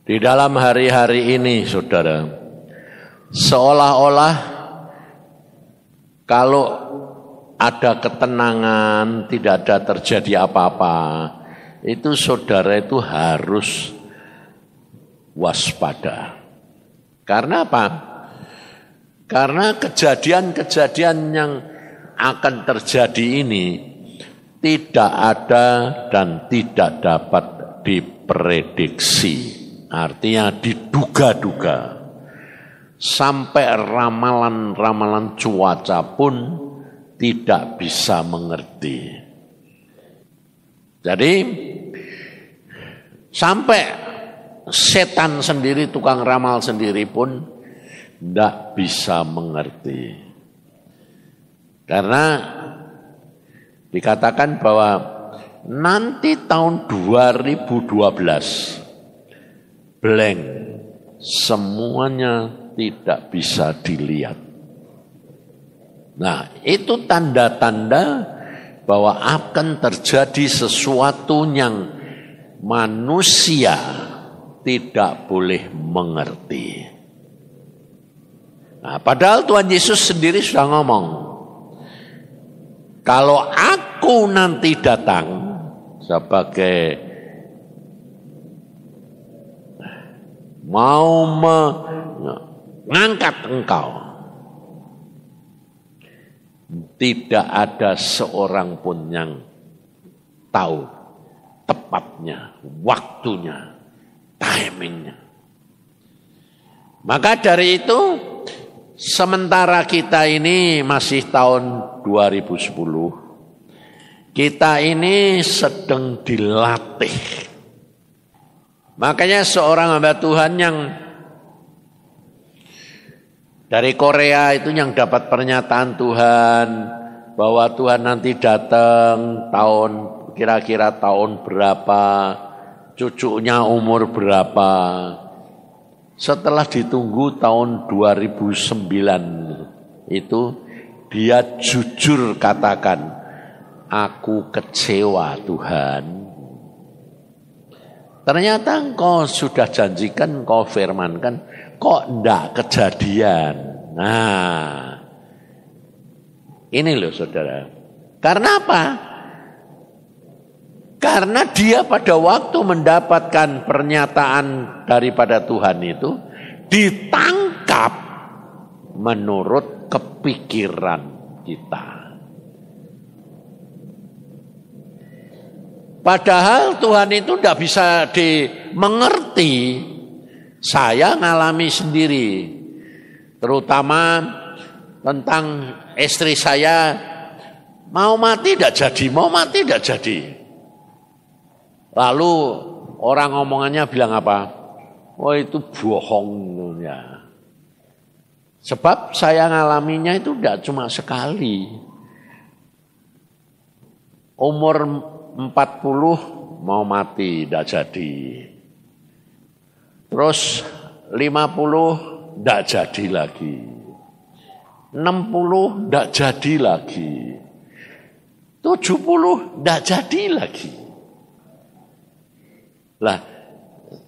Di dalam hari-hari ini, saudara, seolah-olah kalau ada ketenangan, tidak ada terjadi apa-apa, itu saudara itu harus waspada. Karena apa? Karena kejadian-kejadian yang akan terjadi ini tidak ada dan tidak dapat diprediksi. Artinya diduga-duga. Sampai ramalan-ramalan cuaca pun tidak bisa mengerti. Jadi sampai setan sendiri, tukang ramal sendiri pun tidak bisa mengerti. Karena dikatakan bahwa nanti tahun 2012 blank, semuanya tidak bisa dilihat. Nah, itu tanda-tanda bahwa akan terjadi sesuatu yang manusia tidak boleh mengerti. Nah, padahal Tuhan Yesus sendiri sudah ngomong, kalau aku nanti datang sebagai mau mengangkat engkau, tidak ada seorang pun yang tahu tepatnya, waktunya, timingnya. Maka dari itu, sementara kita ini masih tahun 2010, kita ini sedang dilatih. Makanya seorang hamba Tuhan yang dari Korea itu yang dapat pernyataan Tuhan bahwa Tuhan nanti datang tahun kira-kira tahun berapa, cucunya umur berapa. Setelah ditunggu tahun 2009 itu dia jujur katakan, aku kecewa Tuhan. Ternyata engkau sudah janjikan, engkau firmankan, kok enggak kejadian. Nah, ini loh saudara. Karena apa? Karena dia pada waktu mendapatkan pernyataan daripada Tuhan itu, ditangkap menurut kepikiran kita. Padahal Tuhan itu tidak bisa dimengerti. Saya ngalami sendiri. Terutama tentang istri saya, mau mati tidak jadi, mau mati tidak jadi. Lalu orang ngomongannya bilang apa? Oh itu bohong. Ya. Sebab saya ngalaminya itu tidak cuma sekali. Umur 40 mau mati, tidak jadi. Terus 50 tidak jadi lagi. 60 tidak jadi lagi. 70 tidak jadi lagi. Lah,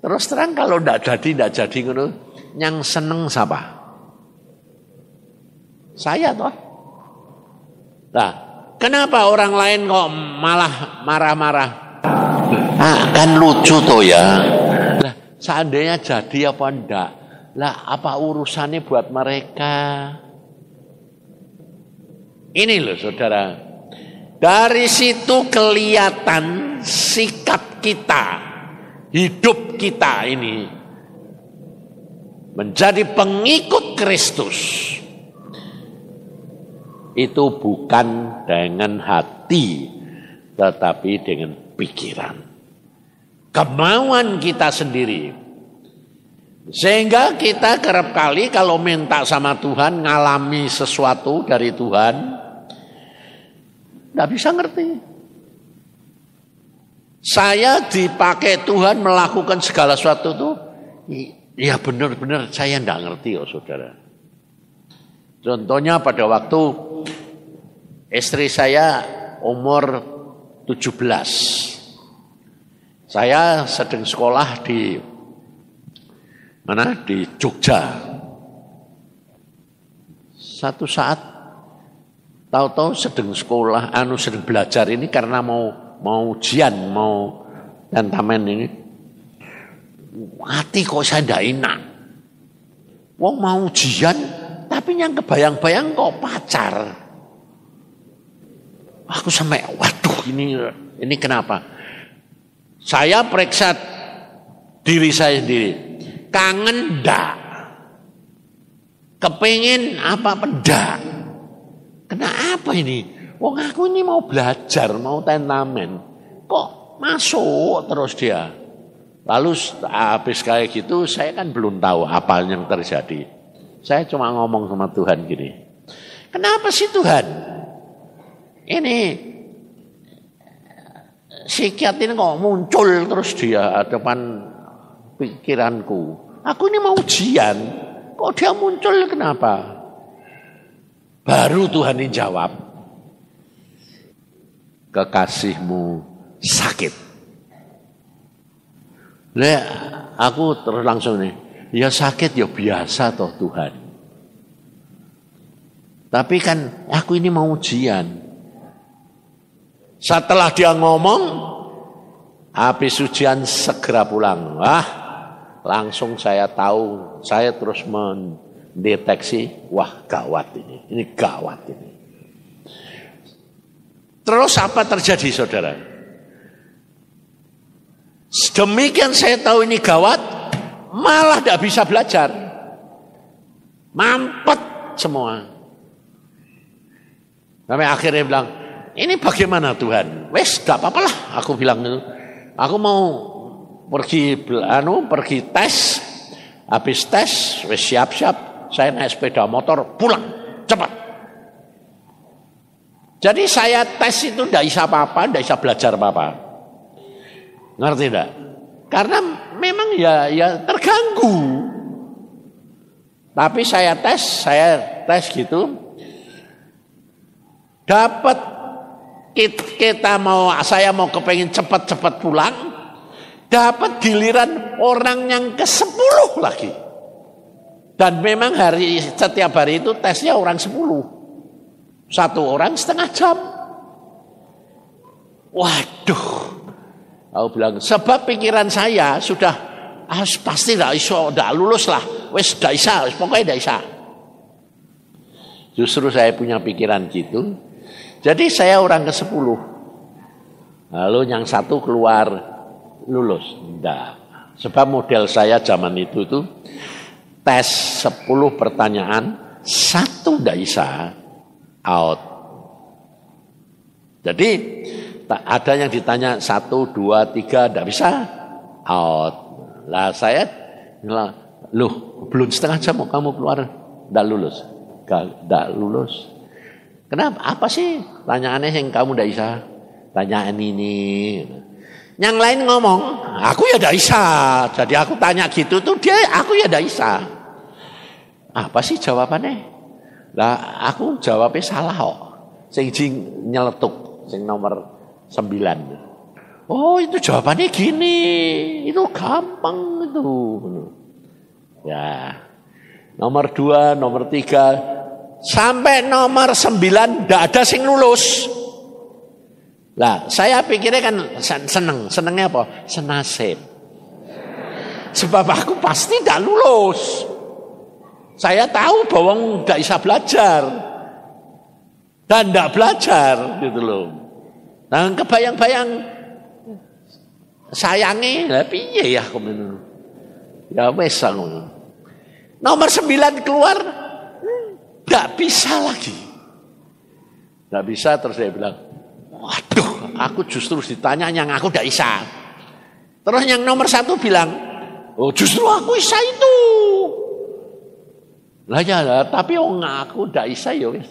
terus terang kalau tidak jadi, yang seneng siapa? Saya toh. Nah, kenapa orang lain kok malah marah-marah? Kan lucu toh ya. Lah, seandainya jadi apa enggak? Lah, apa urusannya buat mereka? Ini loh saudara. Dari situ kelihatan sikap kita, hidup kita ini menjadi pengikut Kristus. Itu bukan dengan hati, tetapi dengan pikiran. Kemauan kita sendiri. Sehingga kita kerap kali kalau minta sama Tuhan, ngalami sesuatu dari Tuhan, tidak bisa ngerti. Saya dipakai Tuhan melakukan segala sesuatu itu, ya benar-benar saya tidak ngerti oh saudara. Contohnya pada waktu istri saya umur 17. Saya sedang sekolah di Mana? Di Jogja. Satu saat tahu-tahu sedang sekolah, sedang belajar ini karena mau ujian, mau tentamen ini. Hati kok saya tidak enak. Wong mau ujian, tapi yang kebayang-bayang kok pacar. Aku sampai, waduh ini kenapa? Saya periksa diri saya sendiri. Kangen ndak? Kepingin apa enggak? Kenapa ini? Wong aku ini mau belajar, mau tentamen. Kok masuk terus dia? Lalu habis kayak gitu saya kan belum tahu apa yang terjadi. Saya cuma ngomong sama Tuhan gini. Kenapa sih Tuhan? Ini psikiat ini kok muncul terus dia depan pikiranku. Aku ini mau ujian. Kok dia muncul kenapa? Baru Tuhan ini jawab. Kekasihmu sakit. Lah, aku terus langsung nih, ya sakit ya biasa toh Tuhan. Tapi kan aku ini mau ujian. Setelah dia ngomong, habis ujian segera pulang. Wah, langsung saya tahu, saya terus mendeteksi, wah gawat ini gawat ini. Terus apa terjadi saudara? Sedemikian saya tahu ini gawat, malah tidak bisa belajar. Mampet semua. Sampai akhirnya bilang, ini bagaimana Tuhan? Wes, tidak apa-apa lah. Aku bilang itu. Aku mau pergi tes. Habis tes, wes siap-siap. Saya naik sepeda motor, pulang. Cepat. Jadi saya tes itu tidak bisa apa-apa, tidak bisa belajar apa-apa. Ngerti tidak? Karena memang ya terganggu. Tapi saya tes gitu. Dapat saya mau kepengen cepat-cepat pulang. Dapat giliran orang yang ke-10 lagi. Dan memang setiap hari itu tesnya orang 10. Satu orang setengah jam. Waduh. Aku bilang, sebab pikiran saya sudah pasti tidak lulus lah. Wes tidak bisa, pokoknya tidak bisa. Justru saya punya pikiran gitu. Jadi saya orang ke-10. Lalu yang satu keluar lulus. Tidak. Sebab model saya zaman itu tuh tes 10 pertanyaan, 1 tidak bisa, out. Jadi ada yang ditanya 1, 2, 3 tidak bisa, out. Lah saya loh belum setengah jam kamu keluar tidak lulus. Tidak lulus. Kenapa? Apa sih tanyaannya yang kamu tidak bisa? Tanyaan ini. Yang lain ngomong, aku ya tidak bisa. Jadi aku tanya gitu tuh aku ya tidak bisa. Apa sih jawabannya? Lah aku jawabnya salah kok. Sing nyeletuk, sing nomor 9. Oh itu jawabannya gini. Itu gampang itu. Ya. Nomor 2, nomor 3. Sampai nomor 9 tidak ada sing lulus. Lah saya pikirnya kan senengnya apa? Senasib. Sebab aku pasti tidak lulus. Saya tahu bahwa tidak bisa belajar. Dan tidak belajar gitu loh. Nah kebayang-bayang sayangi, lah piye ya komentar. Ya wes ngono. Nomor 9 keluar, enggak bisa lagi. Enggak bisa, terus saya bilang, waduh, aku justru ditanya yang aku enggak bisa. Terus yang nomor 1 bilang, oh justru aku bisa itu. Lah ya, tapi aku enggak bisa ya wes.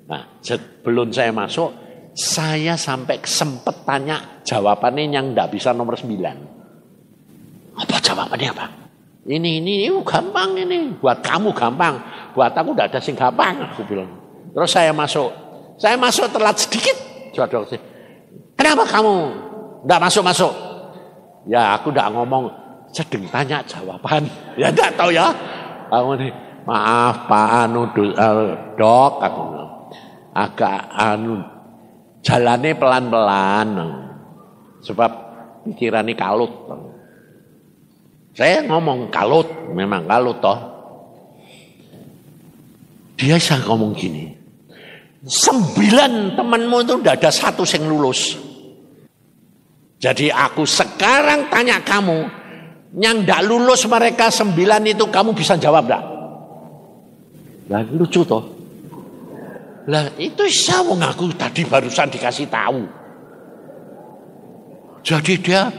Nah, sebelum saya masuk, saya sampai sempat tanya jawabannya yang enggak bisa nomor 9. Apa jawabannya apa? Ini gampang ini. Buat kamu gampang. Buat aku enggak ada sing gampang, aku bilang. Terus saya masuk. Saya masuk telat sedikit. Kenapa kamu enggak masuk-masuk? Ya aku enggak ngomong. sedang tanya jawaban. Ya enggak tahu ya. Aku nih, maaf Pak Dok, aku agak jalannya pelan-pelan. Sebab pikirannya kalut. Saya ngomong kalut, memang kalut toh. Dia bisa ngomong gini. 9 temanmu itu udah ada 1 yang lulus. Jadi aku sekarang tanya kamu, yang tidak lulus mereka 9 itu kamu bisa jawab enggak? Lah lucu toh. Lah itu saya ngaku tadi barusan dikasih tahu. Jadi dia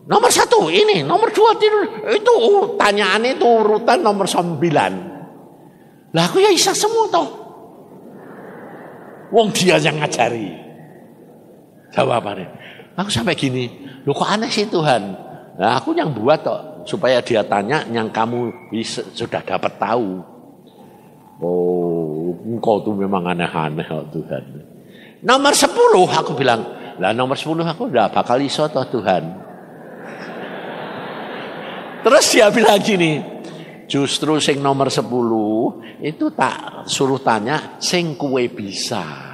nomor 1 ini, nomor 2 itu tanyaan itu urutan nomor 9. Lah aku ya bisa semua toh. Wong dia yang ngajari. Jawabannya. Aku sampai gini, loh kok aneh sih Tuhan. Nah aku yang buat toh supaya dia tanya yang kamu bisa, sudah dapat tahu. Oh, engkau tuh memang aneh-aneh oh, Tuhan. Nomor 10 aku bilang, lah nomor 10 aku udah bakal iso toh Tuhan. Terus dia bilang gini, justru sing nomor 10 itu tak suruh tanya sing kue bisa.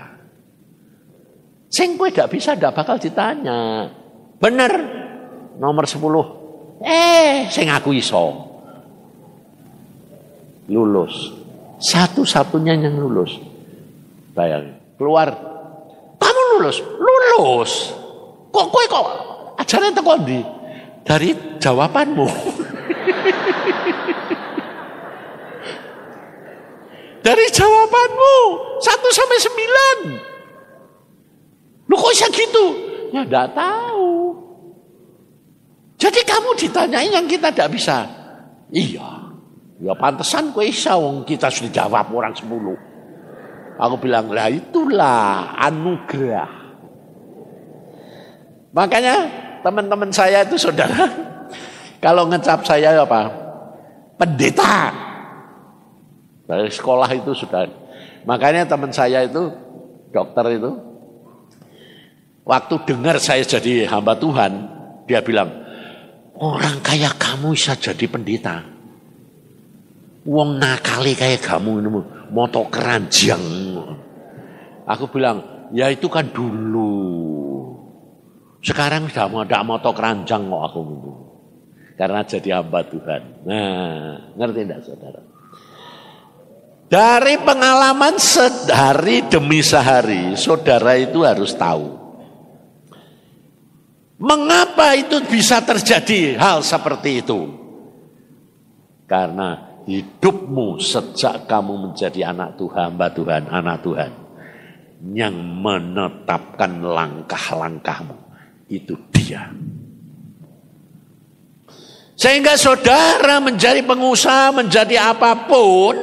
Sing kue gak bisa gak bakal ditanya. Bener nomor 10. Sing aku iso. Lulus. Satu-satunya yang lulus. Bayangin. Keluar. Kamu lulus? Lulus. Kok kue kok ajarnya teko ndi? Dari jawabanmu. Dari jawabanmu 1 sampai 9. Lu kok bisa gitu? Ya enggak tahu. Jadi kamu ditanyain yang kita enggak bisa. Iya. Ya pantesan kok bisa wong kita sudah jawab orang 10. Aku bilang, lah itulah anugerah. Makanya teman-teman saya itu saudara, kalau ngecap saya apa? Pendeta. Dari sekolah itu sudah. Makanya teman saya itu, dokter itu, waktu dengar saya jadi hamba Tuhan, dia bilang, orang kayak kamu bisa jadi pendeta. Wong nakali kayak kamu ini moto keranjang. Aku bilang, ya itu kan dulu. Sekarang sudah ada moto keranjang kok aku itu. Karena jadi hamba Tuhan. Nah, ngerti enggak saudara? Dari pengalaman sehari demi sehari, saudara itu harus tahu. Mengapa itu bisa terjadi hal seperti itu? Karena hidupmu sejak kamu menjadi anak Tuhan, hamba Tuhan, anak Tuhan, yang menetapkan langkah-langkahmu, itu Dia. Sehingga saudara menjadi pengusaha, menjadi apapun,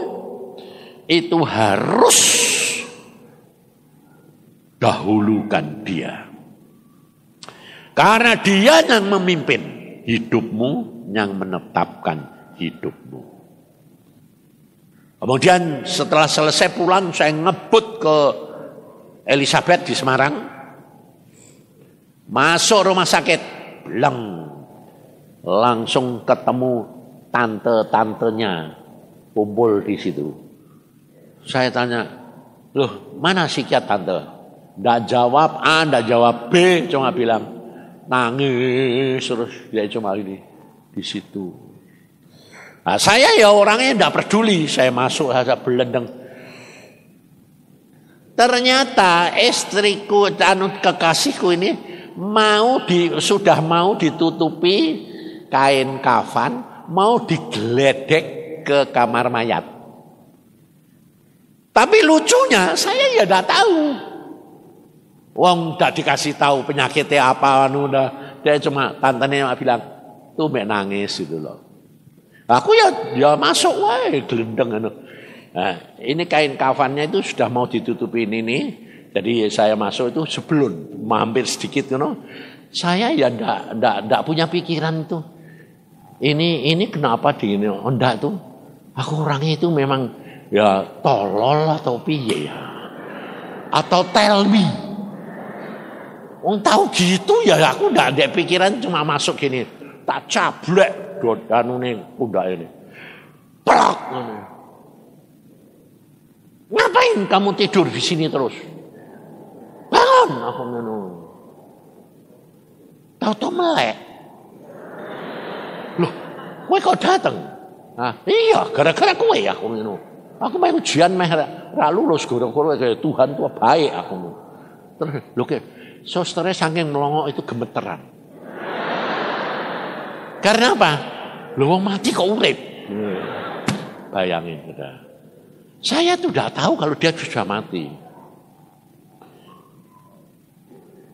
itu harus dahulukan Dia. Karena Dia yang memimpin hidupmu, yang menetapkan hidupmu. Kemudian setelah selesai pulang, saya ngebut ke Elizabeth di Semarang. Masuk rumah sakit, langsung ketemu tante-tantenya kumpul di situ. Saya tanya, loh mana psikiater tante? Nggak jawab A, nggak jawab B, cuma bilang nangis terus dia cuma ini di situ. Nah, saya ya orangnya tidak peduli, saya masuk saja belendeng. Ternyata istriku, kekasihku ini sudah mau ditutupi kain kafan, mau digeledek ke kamar mayat. Tapi lucunya saya ya tidak tahu. Wong tidak dikasih tahu penyakitnya apa, dia cuma tantenya bilang tuh mek nangis gitu loh. Aku ya masuk wae gelendeng anu. Nah, ini kain kafannya itu sudah mau ditutupin ini. Jadi saya masuk itu sebelum hampir sedikit Saya ya ndak punya pikiran itu. Ini kenapa di ini? Oh, ndak tuh. Aku orangnya itu memang ya tolol atau piye ya. Atau tell me. Tahu gitu ya aku ndak ada pikiran cuma masuk gini. tak cablek dodanune pundak ini. Plak. Ngapain kamu tidur di sini terus? Bangun, aku ngono. Tahu-tahu melek. Loh, kowe kok dateng? Nah, iya, gara-gara kowe aku ngono. Aku main ujian meh ra lulus gara-gara kayak Tuhan tua baik aku. Terus lho ke sostere saking melongok itu gemeteran. Karena apa? Lho wong mati kok urip. Bayangin sudah. Saya tuh tidak tahu kalau dia sudah mati.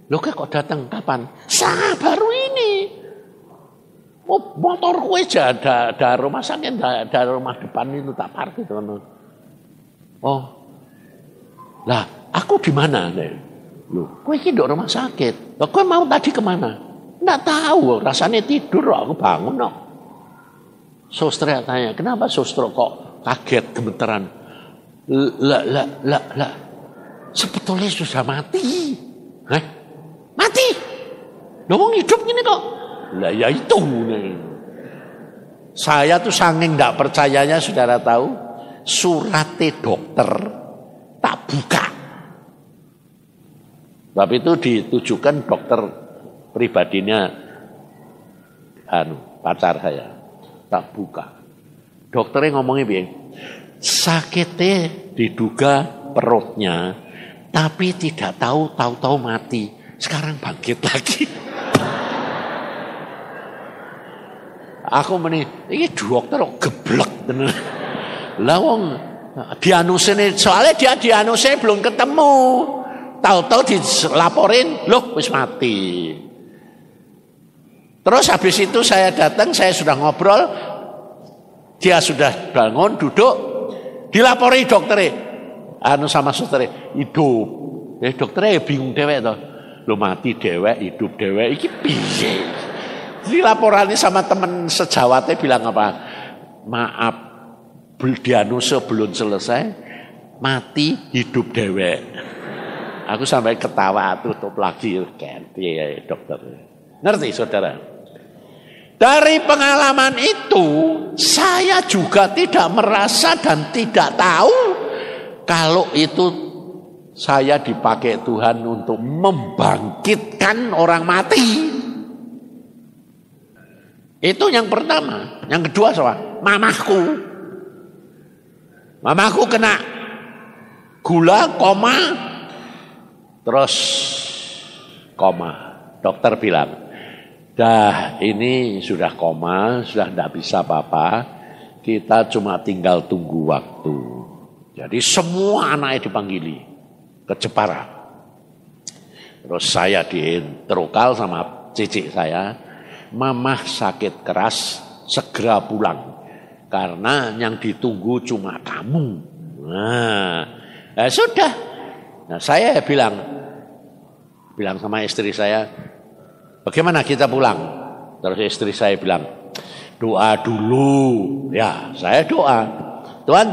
Loh kok datang kapan? Baru ini. Motor gue aja ada rumah sakit, ada rumah depan itu tak parkir. Oh, lah aku di mana? Loh, gue ini di rumah sakit. Loh, gue mau tadi kemana? Nggak tahu, rasanya tidur. Aku bangun. No. Sostra tanya, kenapa Sostra kok kaget gemeteran? Lah. Sebetulnya sudah mati. Hah? Mati? Loh, wong hidup gini kok. Lah ya itu nih. Saya tuh saking enggak percayanya saudara tahu, surate dokter tak buka. Tapi itu ditujukan dokter pribadinya pacar saya. Tak buka. Dokternya ngomongnya piye? Sakitnya diduga perutnya, tapi tidak tahu mati. Sekarang bangkit lagi. Aku meni, ini dokter geblek tenan. Lah wong dianusine soalnya dia dianusine belum ketemu. Tahu-tahu dilaporin, loh wis mati. Terus habis itu saya datang, saya sudah ngobrol. Dia sudah bangun, duduk, dilapori dokternya. Sama susternya, hidup. Dokternya bingung dewek toh. Lo mati dewek, hidup dewek, iki piye? Dilaporani sama teman sejawatnya bilang apa? Maaf, dianuse belum selesai, mati hidup dewek. Aku sampai ketawa tutup lagi, ganti ya dokter. Ngerti saudara? Dari pengalaman itu, saya juga tidak merasa dan tidak tahu kalau itu saya dipakai Tuhan untuk membangkitkan orang mati. Itu yang pertama. Yang kedua soal mamahku. Mamahku kena gula, koma, terus koma. Dokter bilang, dah ini sudah koma, sudah tidak bisa apa-apa. Kita cuma tinggal tunggu waktu. Jadi semua anaknya dipanggili ke Jepara. Terus saya diinterokal sama cicik saya. Mamah sakit keras, segera pulang. Karena yang ditunggu cuma kamu. Nah, sudah. Nah, saya bilang sama istri saya, bagaimana kita pulang? Terus istri saya bilang, doa dulu. Ya, saya doa. Tuhan,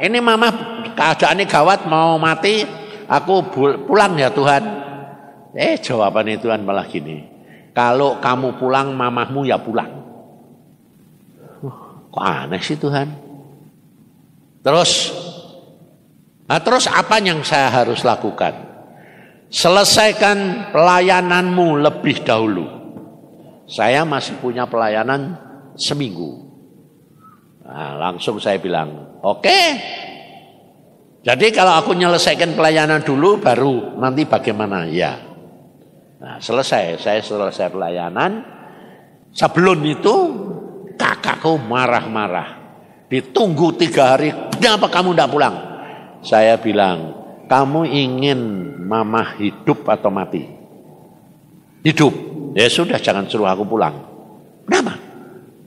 ini mamah keadaannya gawat, mau mati. Aku pulang ya Tuhan. Jawabannya Tuhan malah gini. Kalau kamu pulang, mamahmu ya pulang. Kok aneh sih Tuhan? Terus apa yang saya harus lakukan? Selesaikan pelayananmu lebih dahulu. Saya masih punya pelayanan seminggu. Nah, langsung saya bilang, oke. Jadi kalau aku menyelesaikan pelayanan dulu, baru nanti bagaimana? Ya. Nah, saya selesai pelayanan. Sebelum itu kakakku marah-marah. Ditunggu 3 hari, kenapa kamu tidak pulang? Saya bilang, kamu ingin mama hidup atau mati? Hidup. Ya sudah, jangan suruh aku pulang. Kenapa?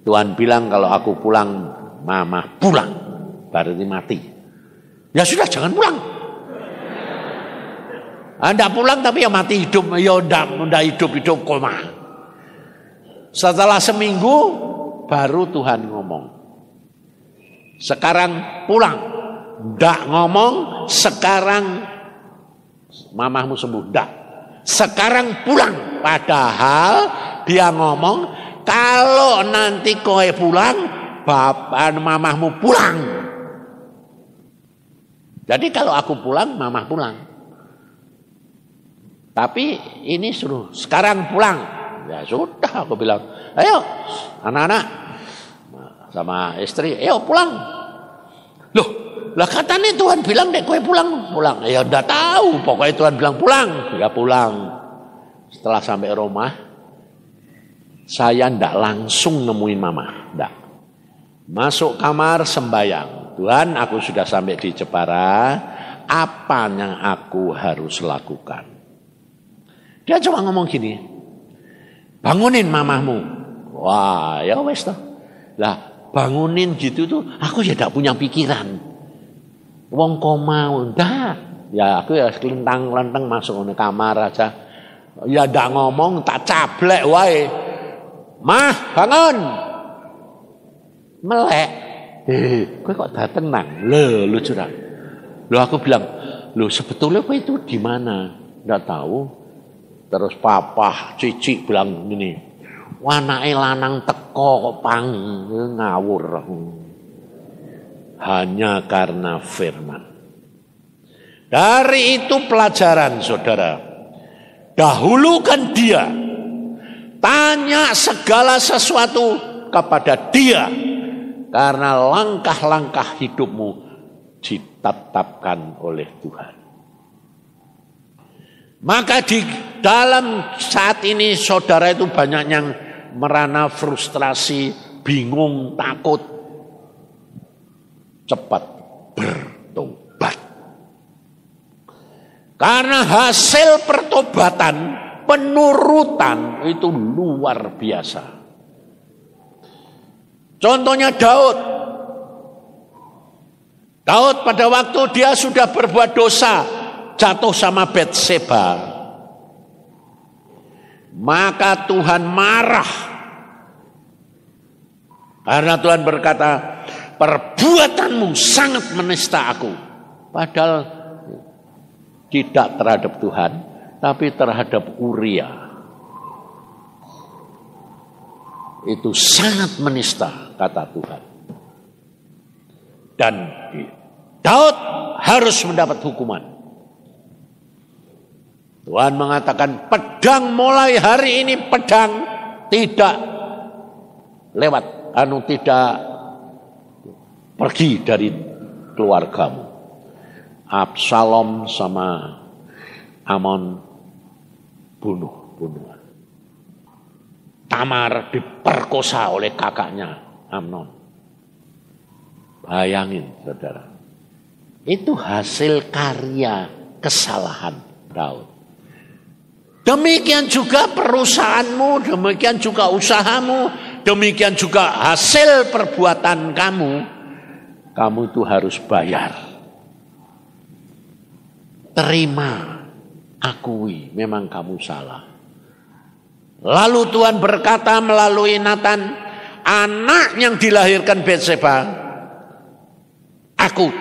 Tuhan bilang kalau aku pulang, mama pulang. Berarti mati. Ya sudah, jangan pulang. Anda pulang tapi ya mati hidup, ya udah hidup koma. Setelah seminggu baru Tuhan ngomong. Sekarang pulang. Ndak ngomong, sekarang mamahmu sembuh. Ndak. Sekarang pulang. Padahal dia ngomong, kalau nanti kowe pulang, bapak mamahmu pulang. Jadi kalau aku pulang, mamah pulang. Tapi ini suruh sekarang pulang. Ya sudah, aku bilang, ayo anak-anak sama istri, ayo pulang. Loh, lah katanya Tuhan bilang dek kowe pulang. Ya udah tahu, pokoknya Tuhan bilang pulang. Ya pulang. Setelah sampai rumah, saya ndak langsung nemuin mama, ndak. Masuk kamar sembayang. Tuhan, aku sudah sampai di Jepara, apa yang aku harus lakukan? Dia cuma ngomong gini, bangunin mamahmu. Wah, ya wes toh. Lah, bangunin gitu tuh, aku ya ndak punya pikiran. Wong koma, ndak. Ya aku ya kelentang-kelentang masuk ke kamar aja. Ya ndak ngomong, tak cablek wae. Mah, bangun. Melek. Kowe kok dateng nang? Lu curang. Aku bilang, sebetulnya kowe itu di mana? Ndak tahu. Terus papa, cici bilang gini, anake lanang teko kok pang ngawur. Hanya karena firman. Dari itu pelajaran saudara. Dahulukan dia. Tanya segala sesuatu kepada dia. Karena langkah-langkah hidupmu ditetapkan oleh Tuhan. Maka di dalam saat ini saudara itu banyak yang merana frustrasi, bingung, takut. Cepat bertobat. Karena hasil pertobatan, penurutan itu luar biasa. Contohnya Daud. Daud pada waktu dia sudah berbuat dosa, jatuh sama Batseba. Maka Tuhan marah. Karena Tuhan berkata, perbuatanmu sangat menista aku. Padahal tidak terhadap Tuhan, tapi terhadap Uria. Itu sangat menista, kata Tuhan. Dan Daud harus mendapat hukuman. Tuhan mengatakan, pedang mulai hari ini pedang tidak lewat, tidak pergi dari keluargamu. Absalom sama Amnon bunuhan. Tamar diperkosa oleh kakaknya Amnon. Bayangin saudara. Itu hasil karya kesalahan Daud. Demikian juga perusahaanmu, demikian juga usahamu, demikian juga hasil perbuatan kamu. Kamu itu harus bayar. Terima, akui, memang kamu salah. Lalu Tuhan berkata melalui Nathan, anak yang dilahirkan Batseba, aku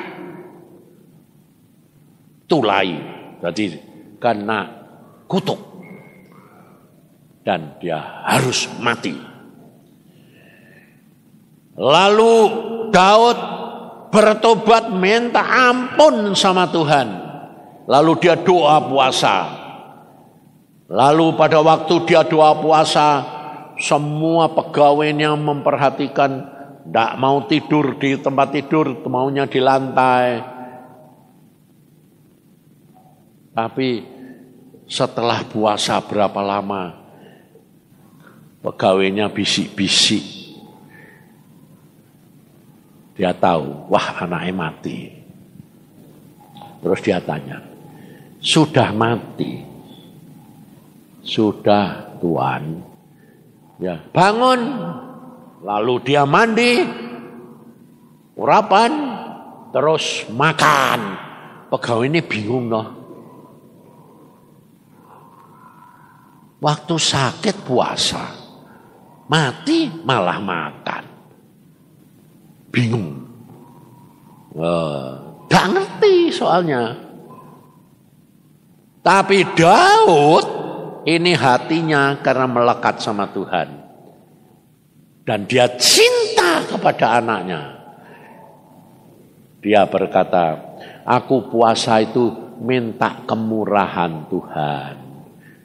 tulai, jadi kena kutuk. Dan dia harus mati. Lalu Daud bertobat minta ampun sama Tuhan. Lalu dia doa puasa. Lalu pada waktu dia doa puasa, semua pegawainya memperhatikan, tidak mau tidur di tempat tidur, maunya di lantai. Tapi setelah puasa berapa lama, pegawainya bisik-bisik. Dia tahu, wah anaknya mati. Terus dia tanya, sudah mati? Sudah Tuhan. Ya, bangun. Lalu dia mandi, urapan, terus makan. Pegawai ini bingung loh. Waktu sakit puasa, mati malah makan. Bingung. Gak ngerti soalnya. Tapi Daud ini hatinya karena melekat sama Tuhan. Dan dia cinta kepada anaknya. Dia berkata, aku puasa itu minta kemurahan Tuhan.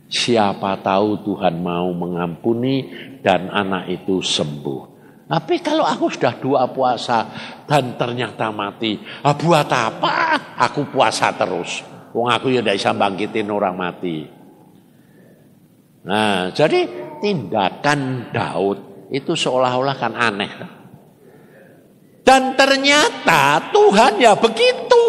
Siapa tahu Tuhan mau mengampuni dan anak itu sembuh. Tapi kalau aku sudah 2 puasa dan ternyata mati, buat apa aku puasa terus? Wong aku ya tidak bisa bangkitin orang mati. Nah, jadi tindakan Daud itu seolah-olah kan aneh. Dan ternyata Tuhan ya begitu.